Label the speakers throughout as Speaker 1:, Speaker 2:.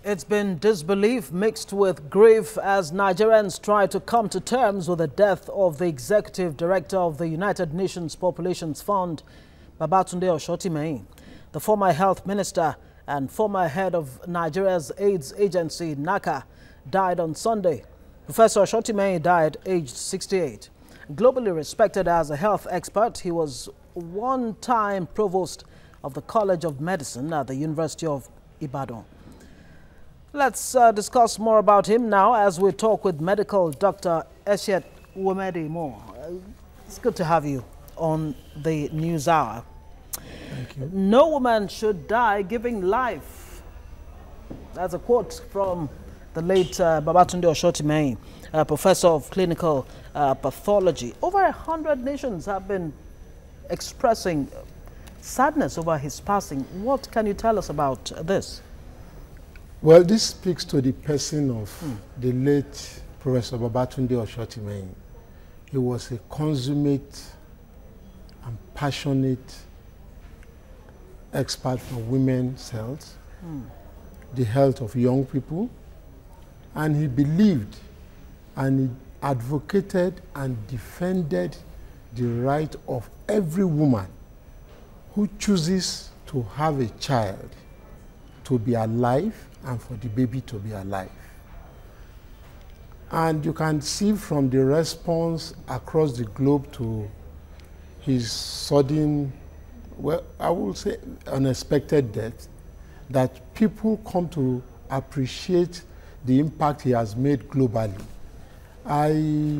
Speaker 1: It's been disbelief mixed with grief as Nigerians try to come to terms with the death of the executive director of the United Nations Population Fund, Babatunde Osotimehin. The former health minister and former head of Nigeria's AIDS agency, NACA, died on Sunday. Professor Osotimehin died aged 68. Globally respected as a health expert, he was one-time provost of the College of Medicine at the University of Ibadan. Let's discuss more about him now as we talk with medical Dr. Essiet Uwemedimo. It's good to have you on the News Hour.
Speaker 2: Thank you.
Speaker 1: No woman should die giving life. That's a quote from the late Babatunde Osotimehin, professor of clinical pathology. Over 100 nations have been expressing sadness over his passing. What can you tell us about this?
Speaker 2: Well, this speaks to the person of the late Professor Babatunde Osotimehin. He was a consummate and passionate expert for women's health, the health of young people, and he believed and he advocated and defended the right of every woman who chooses to have a child to be alive and for the baby to be alive. And you can see from the response across the globe to his sudden, well, I will say unexpected death, that people come to appreciate the impact he has made globally. I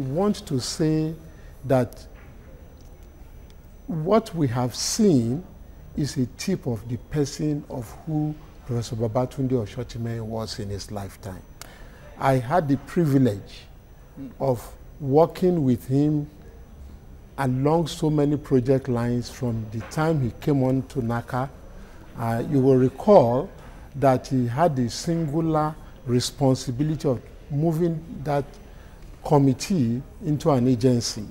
Speaker 2: want to say that what we have seen is a tip of the person of who Professor Babatunde Osotimehin was in his lifetime. I had the privilege of working with him along so many project lines from the time he came on to NACA. You will recall that he had the singular responsibility of moving that committee into an agency.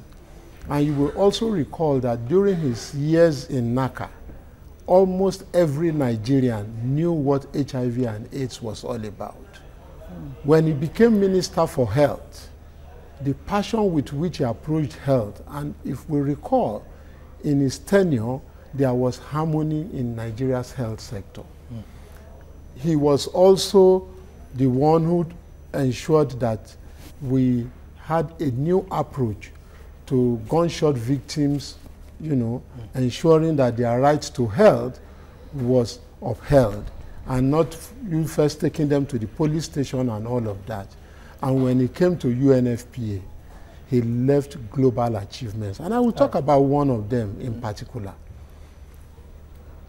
Speaker 2: And you will also recall that during his years in NACA, almost every Nigerian knew what HIV and AIDS was all about. When he became Minister for Health, the passion with which he approached health, and if we recall, in his tenure, there was harmony in Nigeria's health sector. He was also the one who ensured that we had a new approach to gunshot victims, ensuring that their right to health was upheld, and not you first taking them to the police station and all of that. And when he came to UNFPA, he left global achievements. And I will talk about one of them in particular.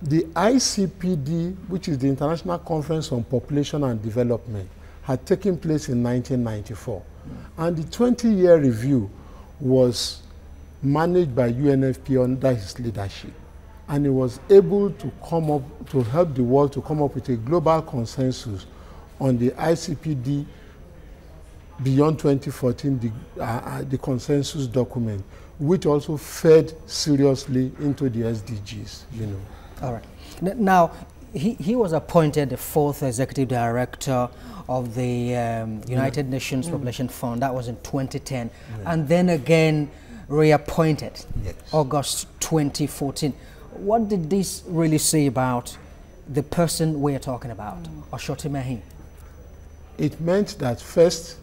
Speaker 2: The ICPD, which is the International Conference on Population and Development, had taken place in 1994. And the 20-year review was managed by UNFPA under his leadership. And he was able to come up, to help the world to come up with a global consensus on the ICPD beyond 2014, the consensus document, which also fed seriously into the SDGs,
Speaker 3: All right. Now, he was appointed the 4th executive director of the United Nations Population Fund. That was in 2010. And then again reappointed, August 2014. What did this really say about the person we're talking about, Osotimehin?
Speaker 2: It meant that first,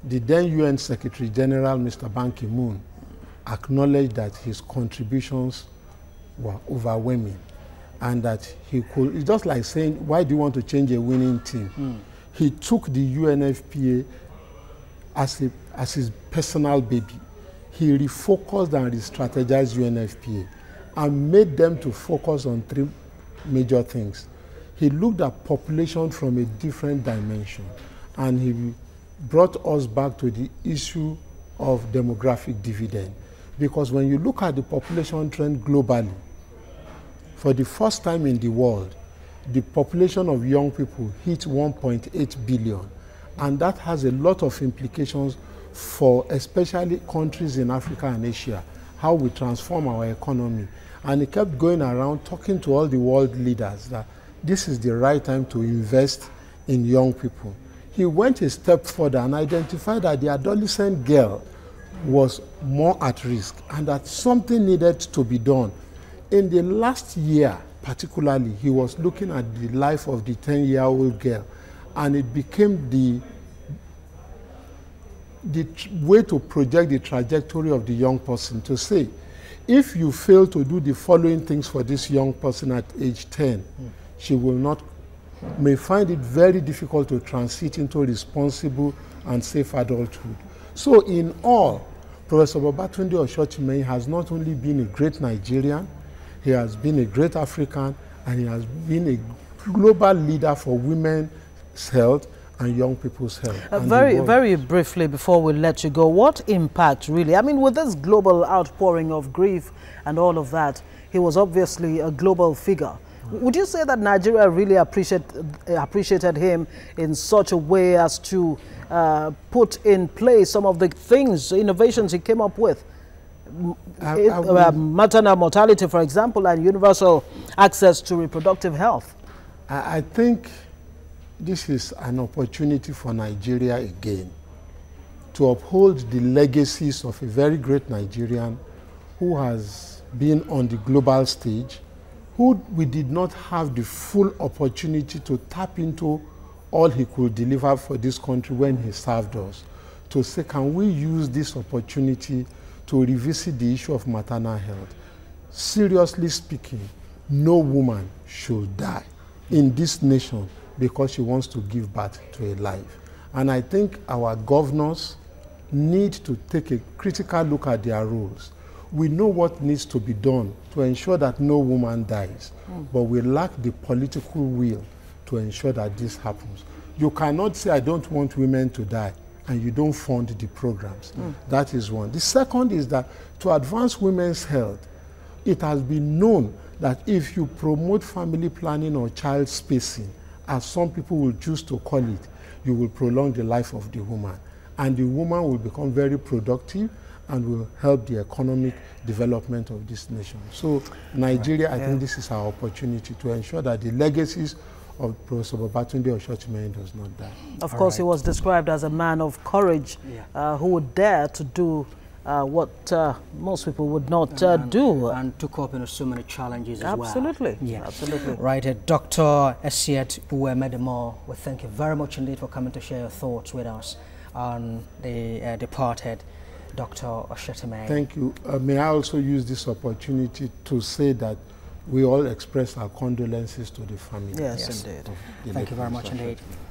Speaker 2: the then UN Secretary General, Mr. Ban Ki-moon, acknowledged that his contributions were overwhelming and that he could, it's just like saying, why do you want to change a winning team? He took the UNFPA as his personal baby. He refocused and re-strategized UNFPA and made them to focus on 3 major things. He looked at population from a different dimension, and he brought us back to the issue of demographic dividend. Because when you look at the population trend globally, for the first time in the world, the population of young people hit 1.8 billion. And that has a lot of implications for especially countries in Africa and Asia, how we transform our economy. And he kept going around talking to all the world leaders that this is the right time to invest in young people. He went a step further and identified that the adolescent girl was more at risk and that something needed to be done. In the last year, particularly, he was looking at the life of the 10-year-old girl, and it became the way to project the trajectory of the young person, to say, if you fail to do the following things for this young person at age 10, she may find it very difficult to transit into responsible and safe adulthood. So in all, Professor Babatunde Osotimehin has not only been a great Nigerian, he has been a great African, and he has been a global leader for women's health and young people's health.
Speaker 1: Very briefly, before we let you go, what impact really, I mean, with this global outpouring of grief and all of that, he was obviously a global figure. Would you say that Nigeria really appreciated him in such a way as to put in place some of the things, innovations he came up with? Maternal mortality, for example, and universal access to reproductive health.
Speaker 2: I think this is an opportunity for Nigeria again to uphold the legacies of a very great Nigerian who has been on the global stage, who we did not have the full opportunity to tap into all he could deliver for this country when he served us, to say, can we use this opportunity to revisit the issue of maternal health? Seriously speaking, no woman should die in this nation because she wants to give birth to a life. And I think our governors need to take a critical look at their roles. We know what needs to be done to ensure that no woman dies, but we lack the political will to ensure that this happens. You cannot say, I don't want women to die, and you don't fund the programs. That is one. The second is that to advance women's health, it has been known that if you promote family planning or child spacing, as some people will choose to call it, you will prolong the life of the woman. And the woman will become very productive and will help the economic development of this nation. So Nigeria, I think this is our opportunity to ensure that the legacies of Professor Babatunde Osotimehin does not die.
Speaker 1: Of course, he was described as a man of courage who would dare to do what most people would not do.
Speaker 3: And took up so many challenges as well.
Speaker 1: Absolutely. Yeah. Absolutely.
Speaker 3: Right. Dr. Essiet Uwemedimo, we thank you very much indeed for coming to share your thoughts with us on the departed Dr. Osotimehin.
Speaker 2: Thank you. May I also use this opportunity to say that we all express our condolences to the family.
Speaker 1: Yes, indeed.
Speaker 3: Thank you very much indeed.